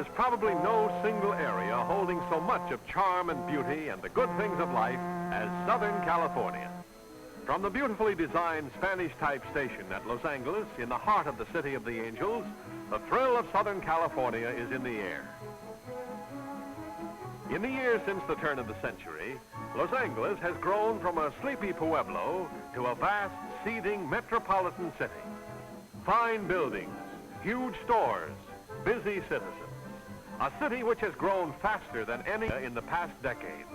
There's probably no single area holding so much of charm and beauty and the good things of life as Southern California. From the beautifully designed Spanish-type station at Los Angeles, in the heart of the City of the Angels, the thrill of Southern California is in the air. In the years since the turn of the century, Los Angeles has grown from a sleepy pueblo to a vast, seething metropolitan city. Fine buildings, huge stores, busy citizens. A city which has grown faster than any in the past decade,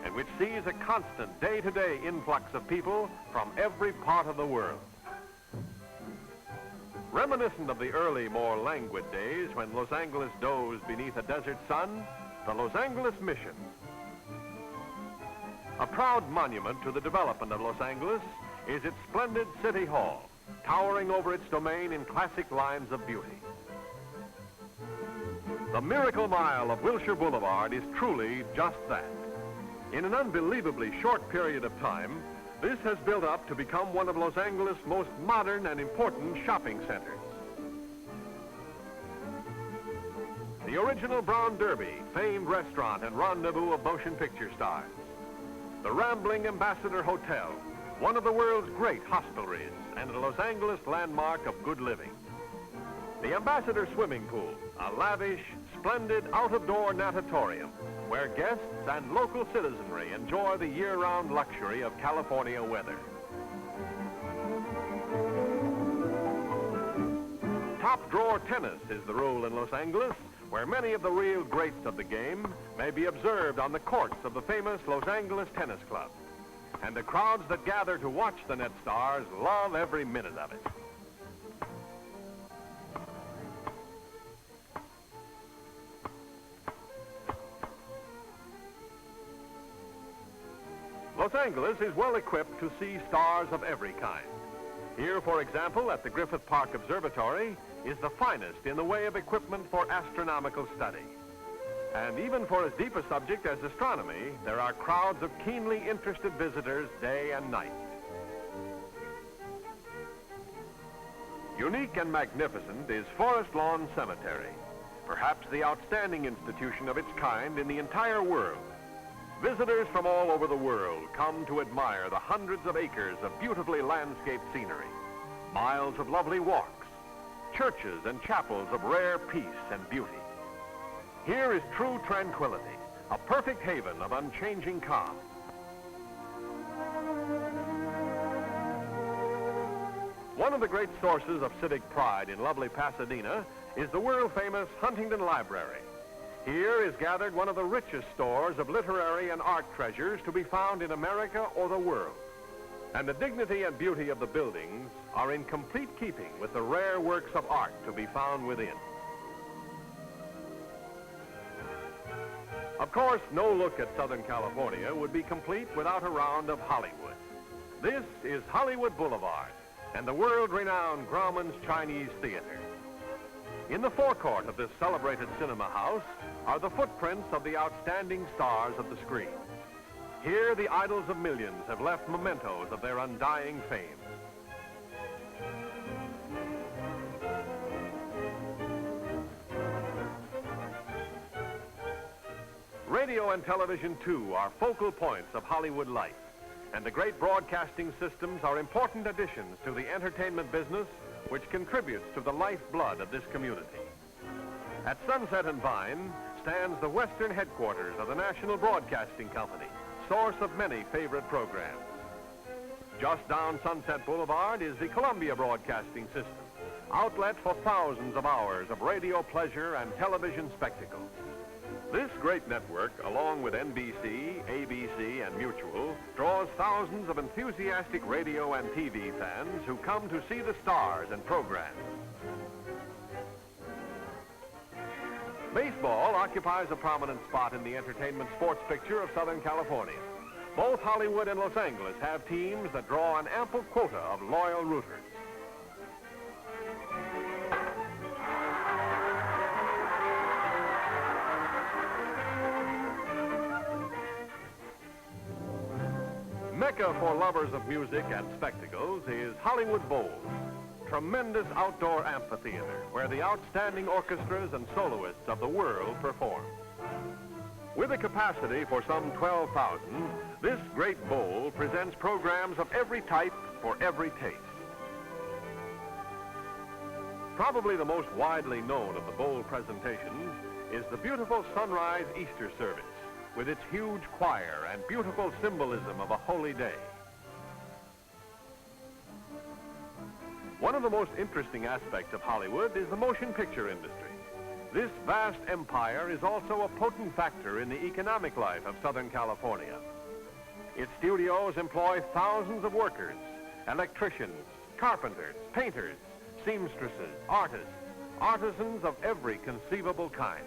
and which sees a constant day-to-day influx of people from every part of the world. Reminiscent of the early, more languid days when Los Angeles dozed beneath a desert sun, the Los Angeles Mission. A proud monument to the development of Los Angeles is its splendid City Hall, towering over its domain in classic lines of beauty. The Miracle Mile of Wilshire Boulevard is truly just that. In an unbelievably short period of time, this has built up to become one of Los Angeles' most modern and important shopping centers. The original Brown Derby, famed restaurant and rendezvous of motion picture stars. The rambling Ambassador Hotel, one of the world's great hostelries and a Los Angeles landmark of good living. The Ambassador Swimming Pool, a lavish, splendid out-of-door natatorium where guests and local citizenry enjoy the year-round luxury of California weather. Top-drawer tennis is the rule in Los Angeles, where many of the real greats of the game may be observed on the courts of the famous Los Angeles Tennis Club. And the crowds that gather to watch the net stars love every minute of it. Los Angeles is well equipped to see stars of every kind. Here, for example, at the Griffith Park Observatory, is the finest in the way of equipment for astronomical study. And even for as deep a subject as astronomy, there are crowds of keenly interested visitors day and night. Unique and magnificent is Forest Lawn Cemetery, perhaps the outstanding institution of its kind in the entire world. Visitors from all over the world come to admire the hundreds of acres of beautifully landscaped scenery, miles of lovely walks, churches and chapels of rare peace and beauty. Here is true tranquility, a perfect haven of unchanging calm. One of the great sources of civic pride in lovely Pasadena is the world-famous Huntington Library. Here is gathered one of the richest stores of literary and art treasures to be found in America or the world. And the dignity and beauty of the buildings are in complete keeping with the rare works of art to be found within. Of course, no look at Southern California would be complete without a round of Hollywood. This is Hollywood Boulevard and the world-renowned Grauman's Chinese Theater. In the forecourt of this celebrated cinema house are the footprints of the outstanding stars of the screen. Here, the idols of millions have left mementos of their undying fame. Radio and television, too, are focal points of Hollywood life, and the great broadcasting systems are important additions to the entertainment business which contributes to the lifeblood of this community. At Sunset and Vine stands the western headquarters of the National Broadcasting Company, source of many favorite programs. Just down Sunset Boulevard is the Columbia Broadcasting System, outlet for thousands of hours of radio pleasure and television spectacle. This great network, along with NBC, ABC, and Mutual, draws thousands of enthusiastic radio and TV fans who come to see the stars and programs. Baseball occupies a prominent spot in the entertainment sports picture of Southern California. Both Hollywood and Los Angeles have teams that draw an ample quota of loyal rooters. Mecca for lovers of music and spectacles is Hollywood Bowls. tremendous outdoor amphitheater where the outstanding orchestras and soloists of the world perform. With a capacity for some 12,000, this great bowl presents programs of every type for every taste. Probably the most widely known of the bowl presentations is the beautiful sunrise Easter service with its huge choir and beautiful symbolism of a holy day. One of the most interesting aspects of Hollywood is the motion picture industry. This vast empire is also a potent factor in the economic life of Southern California. Its studios employ thousands of workers, electricians, carpenters, painters, seamstresses, artists, artisans of every conceivable kind.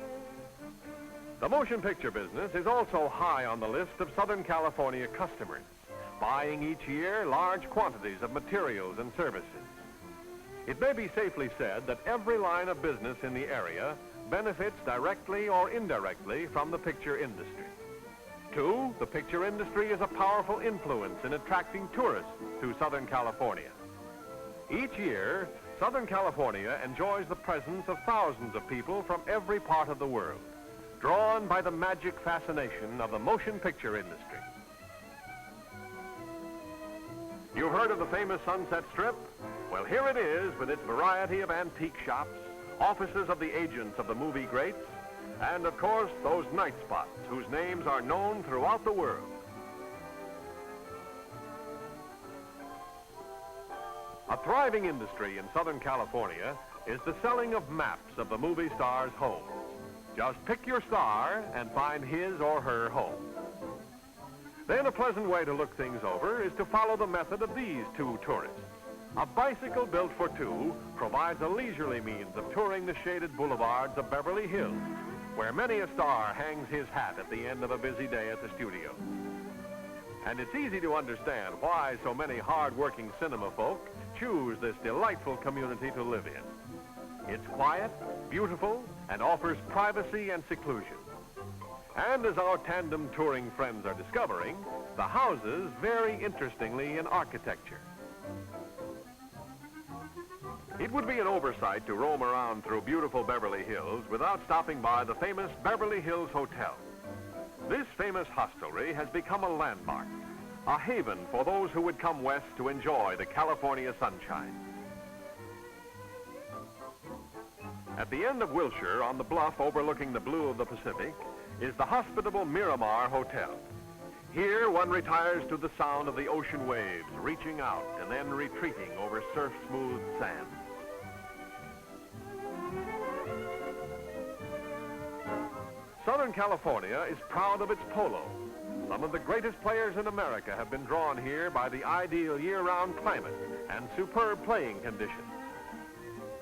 The motion picture business is also high on the list of Southern California customers, buying each year large quantities of materials and services. It may be safely said that every line of business in the area benefits directly or indirectly from the picture industry. Two, the picture industry is a powerful influence in attracting tourists to Southern California. Each year, Southern California enjoys the presence of thousands of people from every part of the world, drawn by the magic fascination of the motion picture industry. You've heard of the famous Sunset Strip? Well, here it is with its variety of antique shops, offices of the agents of the movie greats, and of course, those night spots whose names are known throughout the world. A thriving industry in Southern California is the selling of maps of the movie stars' homes. Just pick your star and find his or her home. Then a pleasant way to look things over is to follow the method of these two tourists. A bicycle built for two provides a leisurely means of touring the shaded boulevards of Beverly Hills, where many a star hangs his hat at the end of a busy day at the studio. And it's easy to understand why so many hard-working cinema folk choose this delightful community to live in. It's quiet, beautiful, and offers privacy and seclusion. And as our tandem touring friends are discovering, the houses vary interestingly in architecture. It would be an oversight to roam around through beautiful Beverly Hills without stopping by the famous Beverly Hills Hotel. This famous hostelry has become a landmark, a haven for those who would come west to enjoy the California sunshine. At the end of Wilshire, on the bluff overlooking the blue of the Pacific, is the hospitable Miramar Hotel. Here, one retires to the sound of the ocean waves reaching out and then retreating over surf-smooth sands. Southern California is proud of its polo. Some of the greatest players in America have been drawn here by the ideal year-round climate and superb playing conditions.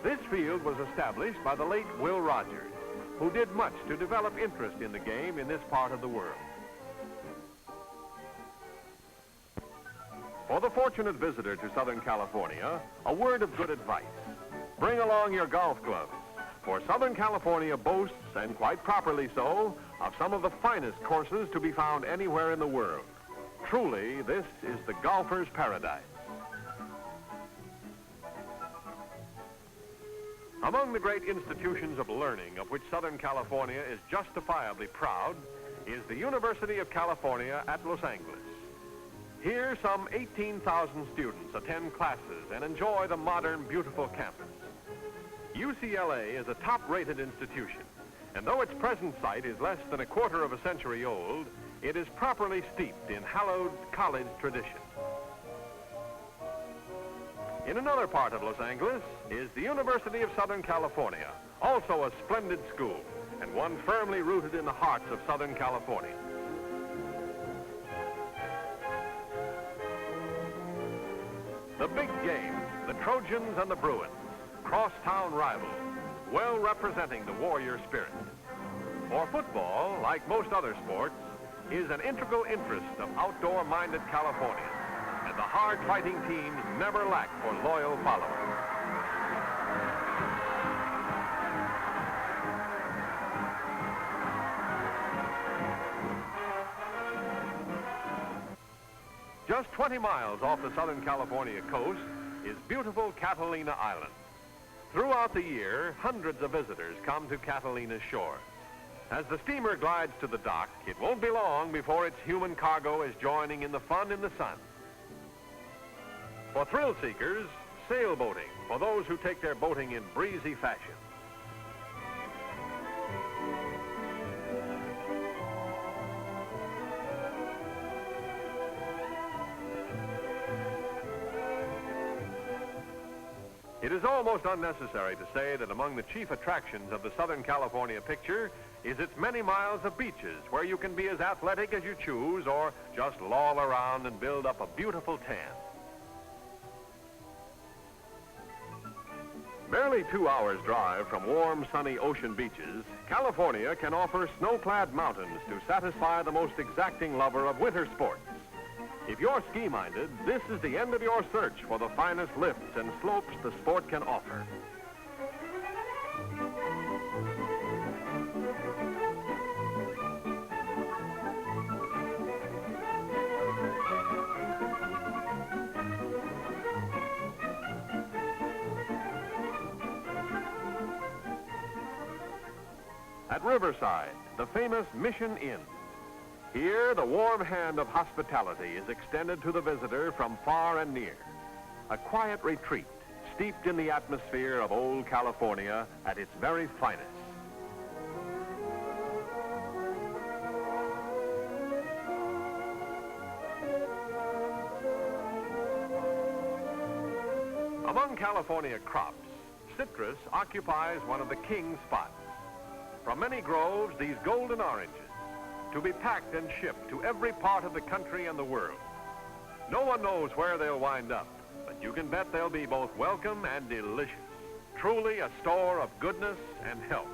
This field was established by the late Will Rogers, who did much to develop interest in the game in this part of the world. For the fortunate visitor to Southern California, a word of good advice. Bring along your golf clubs, for Southern California boasts, and quite properly so, of some of the finest courses to be found anywhere in the world. Truly, this is the golfer's paradise. Among the great institutions of learning of which Southern California is justifiably proud is the University of California at Los Angeles. Here, some 18,000 students attend classes and enjoy the modern, beautiful campus. UCLA is a top-rated institution, and though its present site is less than a quarter of a century old, it is properly steeped in hallowed college tradition. In another part of Los Angeles is the University of Southern California, also a splendid school, and one firmly rooted in the hearts of Southern California. The big game, the Trojans and the Bruins, crosstown rivals, well representing the warrior spirit. For football, like most other sports, is an integral interest of outdoor-minded Californians, and the hard-fighting teams never lack for loyal followers. Just 20 miles off the Southern California coast is beautiful Catalina Island. Throughout the year, hundreds of visitors come to Catalina's shores. As the steamer glides to the dock, it won't be long before its human cargo is joining in the fun in the sun. For thrill seekers, sailboating, for those who take their boating in breezy fashion. It is almost unnecessary to say that among the chief attractions of the Southern California picture is its many miles of beaches where you can be as athletic as you choose or just loll around and build up a beautiful tan. Barely 2 hours' drive from warm, sunny ocean beaches, California can offer snow-clad mountains to satisfy the most exacting lover of winter sports. If you're ski-minded, this is the end of your search for the finest lifts and slopes the sport can offer. At Riverside, the famous Mission Inn. Here, the warm hand of hospitality is extended to the visitor from far and near. A quiet retreat, steeped in the atmosphere of old California at its very finest. Among California crops, citrus occupies one of the king spots. From many groves, these golden oranges, to be packed and shipped to every part of the country and the world. No one knows where they'll wind up, but you can bet they'll be both welcome and delicious. Truly a store of goodness and health.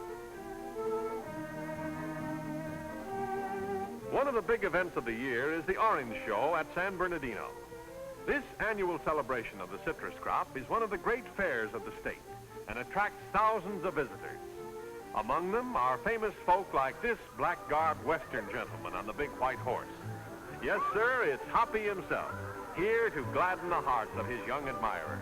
One of the big events of the year is the Orange Show at San Bernardino. This annual celebration of the citrus crop is one of the great fairs of the state and attracts thousands of visitors. Among them are famous folk like this black-garbed Western gentleman on the big white horse. Yes, sir, it's Hoppy himself, here to gladden the hearts of his young admirer.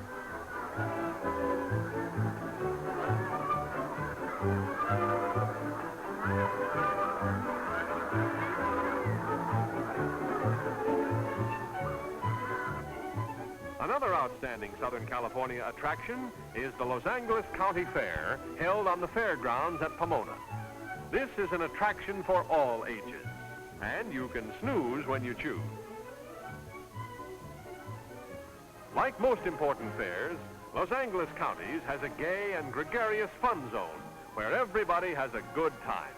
Another outstanding Southern California attraction is the Los Angeles County Fair, held on the fairgrounds at Pomona. This is an attraction for all ages, and you can snooze when you choose. Like most important fairs, Los Angeles County's has a gay and gregarious fun zone where everybody has a good time.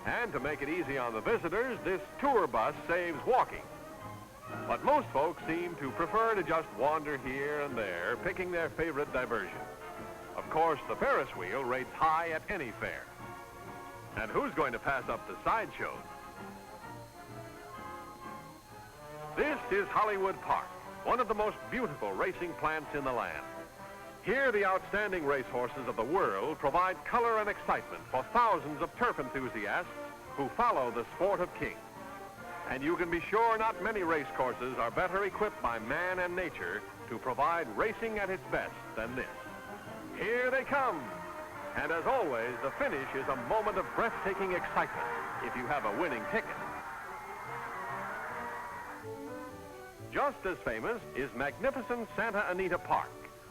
And to make it easy on the visitors, this tour bus saves walking. But most folks seem to prefer to just wander here and there, picking their favorite diversion. Of course, the Ferris wheel rates high at any fair. And who's going to pass up the sideshows? This is Hollywood Park, one of the most beautiful racing plants in the land. Here, the outstanding racehorses of the world provide color and excitement for thousands of turf enthusiasts who follow the sport of kings. And you can be sure not many race courses are better equipped by man and nature to provide racing at its best than this. Here they come. And as always, the finish is a moment of breathtaking excitement if you have a winning ticket. Just as famous is magnificent Santa Anita Park,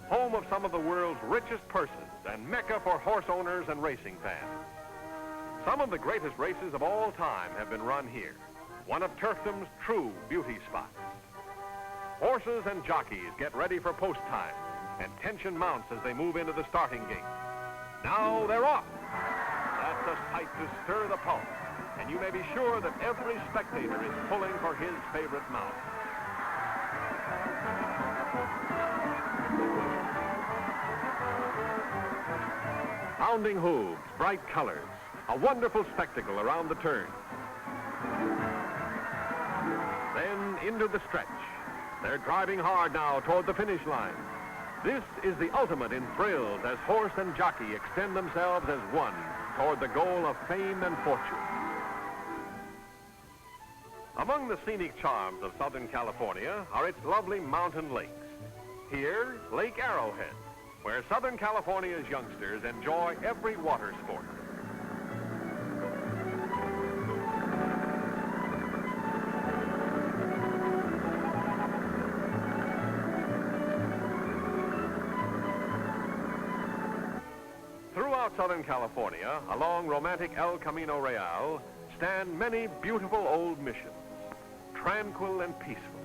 home of some of the world's richest purses and mecca for horse owners and racing fans. Some of the greatest races of all time have been run here, one of turfdom's true beauty spots. Horses and jockeys get ready for post time, and tension mounts as they move into the starting gate. Now they're off. That's a sight to stir the pulse, and you may be sure that every spectator is pulling for his favorite mount. Pounding hooves, bright colors, a wonderful spectacle around the turn. Then into the stretch. They're driving hard now toward the finish line. This is the ultimate in thrills as horse and jockey extend themselves as one toward the goal of fame and fortune. Among the scenic charms of Southern California are its lovely mountain lakes. Here, Lake Arrowhead, where Southern California's youngsters enjoy every water sport. Throughout Southern California, along romantic El Camino Real, stand many beautiful old missions, tranquil and peaceful,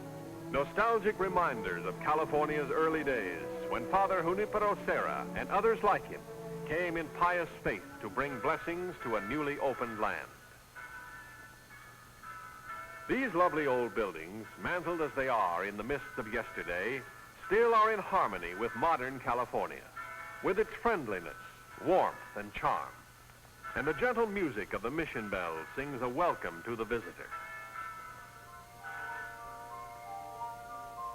nostalgic reminders of California's early days when Father Junipero Serra and others like him came in pious faith to bring blessings to a newly opened land. These lovely old buildings, mantled as they are in the mists of yesterday, still are in harmony with modern California, with its friendliness, warmth, and charm. And the gentle music of the mission bells sings a welcome to the visitor.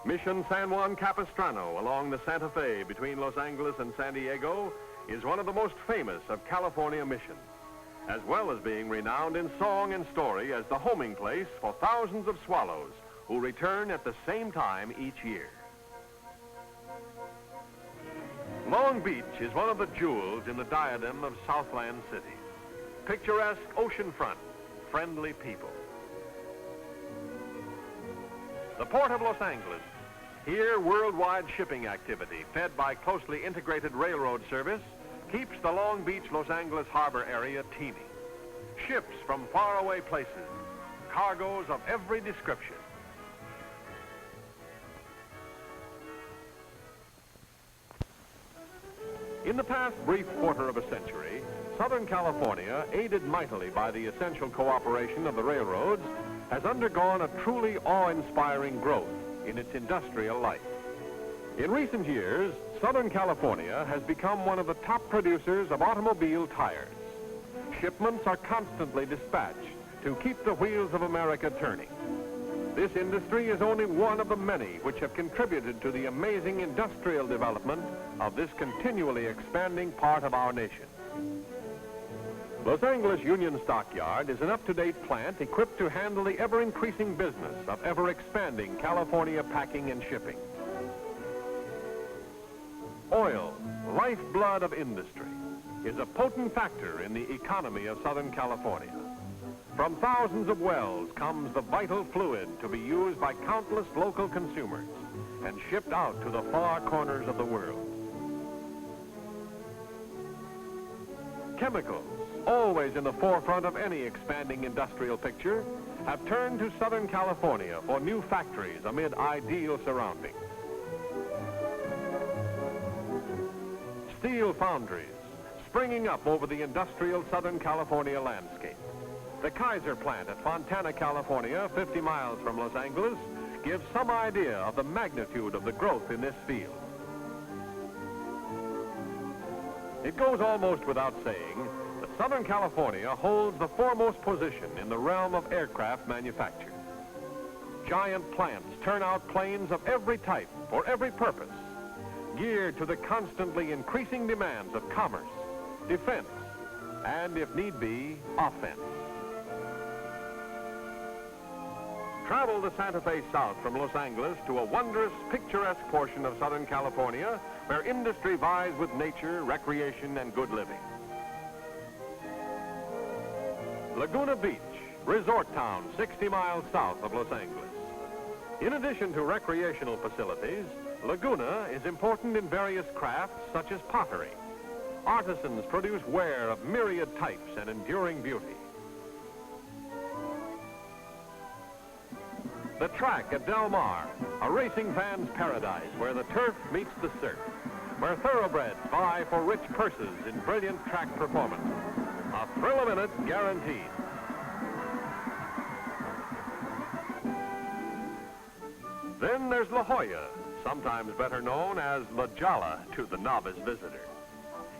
Mission San Juan Capistrano along the Santa Fe between Los Angeles and San Diego is one of the most famous of California missions, as well as being renowned in song and story as the homing place for thousands of swallows who return at the same time each year. Long Beach is one of the jewels in the diadem of Southland cities. Picturesque oceanfront, friendly people. The Port of Los Angeles. Here, worldwide shipping activity, fed by closely integrated railroad service, keeps the Long Beach, Los Angeles harbor area teeming. Ships from faraway places, cargoes of every description. In the past brief quarter of a century, Southern California, aided mightily by the essential cooperation of the railroads, has undergone a truly awe-inspiring growth in its industrial life. In recent years, Southern California has become one of the top producers of automobile tires. Shipments are constantly dispatched to keep the wheels of America turning. This industry is only one of the many which have contributed to the amazing industrial development of this continually expanding part of our nation. Los Angeles Union Stockyard is an up-to-date plant equipped to handle the ever-increasing business of ever-expanding California packing and shipping. Oil, lifeblood of industry, is a potent factor in the economy of Southern California. From thousands of wells comes the vital fluid to be used by countless local consumers and shipped out to the far corners of the world. Chemicals, always in the forefront of any expanding industrial picture, have turned to Southern California for new factories amid ideal surroundings. Steel foundries, springing up over the industrial Southern California landscape. The Kaiser plant at Fontana, California, 50 miles from Los Angeles, gives some idea of the magnitude of the growth in this field. It goes almost without saying that Southern California holds the foremost position in the realm of aircraft manufacture. Giant plants turn out planes of every type for every purpose, geared to the constantly increasing demands of commerce, defense, and, if need be, offense. Travel the Santa Fe south from Los Angeles to a wondrous, picturesque portion of Southern California where industry vies with nature, recreation, and good living. Laguna Beach, resort town 60 miles south of Los Angeles. In addition to recreational facilities, Laguna is important in various crafts such as pottery. Artisans produce ware of myriad types and enduring beauty. The track at Del Mar, a racing fan's paradise where the turf meets the surf, where thoroughbreds vie for rich purses in brilliant track performance. A thrill a minute guaranteed. Then there's La Jolla, sometimes better known as La Jolla to the novice visitor.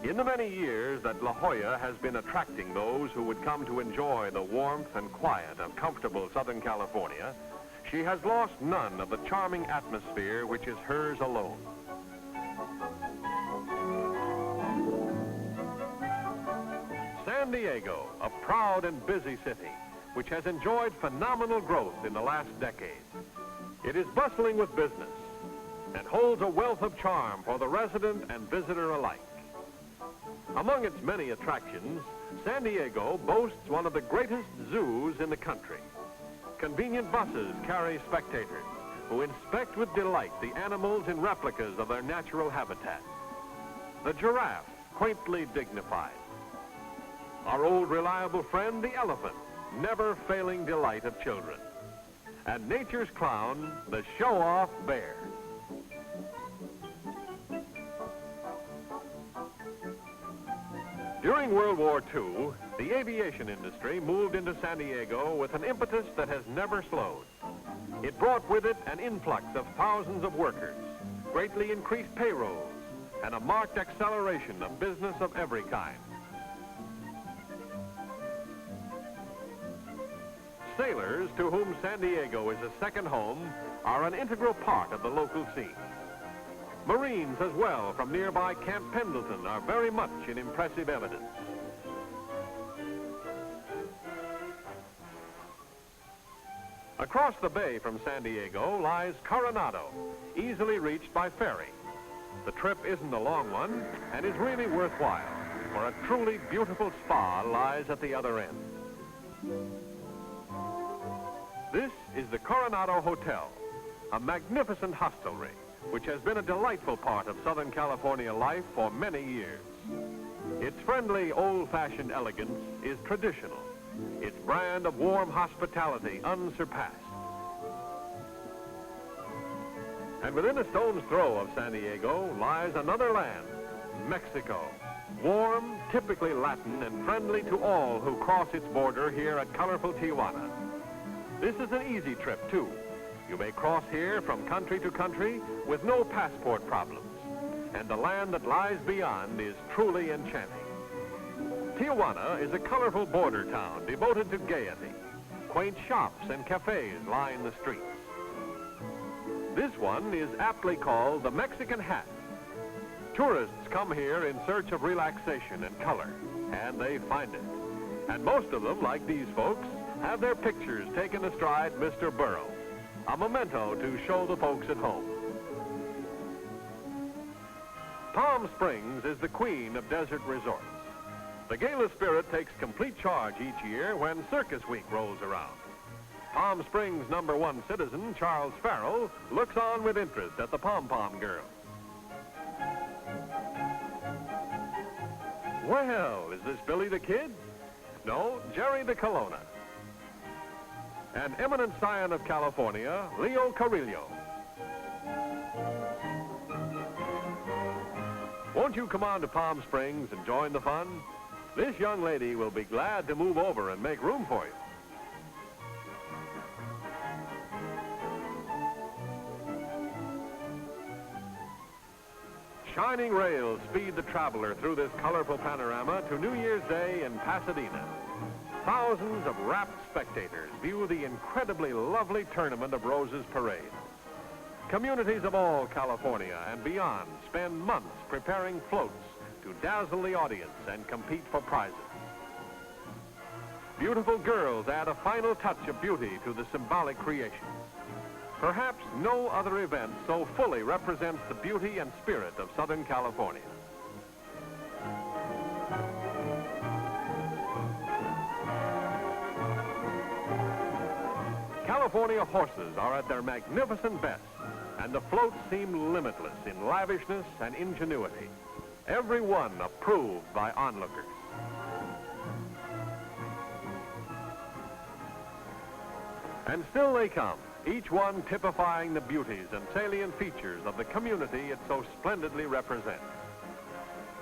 In the many years that La Jolla has been attracting those who would come to enjoy the warmth and quiet of comfortable Southern California, she has lost none of the charming atmosphere which is hers alone. San Diego, a proud and busy city, which has enjoyed phenomenal growth in the last decade. It is bustling with business. and holds a wealth of charm for the resident and visitor alike. Among its many attractions, San Diego boasts one of the greatest zoos in the country. Convenient buses carry spectators who inspect with delight the animals in replicas of their natural habitat. The giraffe, quaintly dignified. Our old reliable friend, the elephant, never-failing delight of children. And nature's clown, the show-off bear. During World War II, the aviation industry moved into San Diego with an impetus that has never slowed. It brought with it an influx of thousands of workers, greatly increased payrolls, and a marked acceleration of business of every kind. Sailors, to whom San Diego is a second home, are an integral part of the local scene. Marines as well from nearby Camp Pendleton are very much in impressive evidence. Across the bay from San Diego lies Coronado, easily reached by ferry. The trip isn't a long one and is really worthwhile, for a truly beautiful spa lies at the other end. This is the Coronado Hotel, a magnificent hostelry which has been a delightful part of Southern California life for many years. Its friendly, old-fashioned elegance is traditional, its brand of warm hospitality unsurpassed. And within a stone's throw of San Diego lies another land, Mexico. Warm, typically Latin, and friendly to all who cross its border here at colorful Tijuana. This is an easy trip, too. You may cross here from country to country with no passport problems, and the land that lies beyond is truly enchanting. Tijuana is a colorful border town devoted to gaiety. Quaint shops and cafes line the streets. This one is aptly called the Mexican Hat. Tourists come here in search of relaxation and color, and they find it. And most of them, like these folks, have their pictures taken astride Mr. Burro, a memento to show the folks at home. Palm Springs is the queen of desert resorts. The gala spirit takes complete charge each year when Circus Week rolls around. Palm Springs' #1 citizen, Charles Farrell, looks on with interest at the pom-pom girls. Well, is this Billy the Kid? No, Jerry the Colonna. An eminent scion of California, Leo Carrillo. Won't you come on to Palm Springs and join the fun? This young lady will be glad to move over and make room for you. Shining rails speed the traveler through this colorful panorama to New Year's Day in Pasadena. Thousands of rapt spectators view the incredibly lovely Tournament of Roses parade. Communities of all California and beyond spend months preparing floats to dazzle the audience and compete for prizes. Beautiful girls add a final touch of beauty to the symbolic creation. Perhaps no other event so fully represents the beauty and spirit of Southern California. California horses are at their magnificent best, and the floats seem limitless in lavishness and ingenuity. Every one approved by onlookers. And still they come, each one typifying the beauties and salient features of the community it so splendidly represents.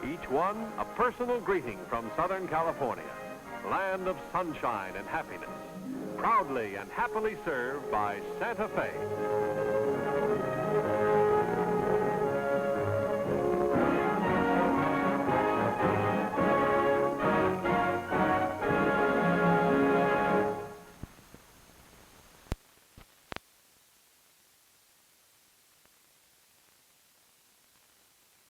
Each one a personal greeting from Southern California, land of sunshine and happiness, proudly and happily served by Santa Fe.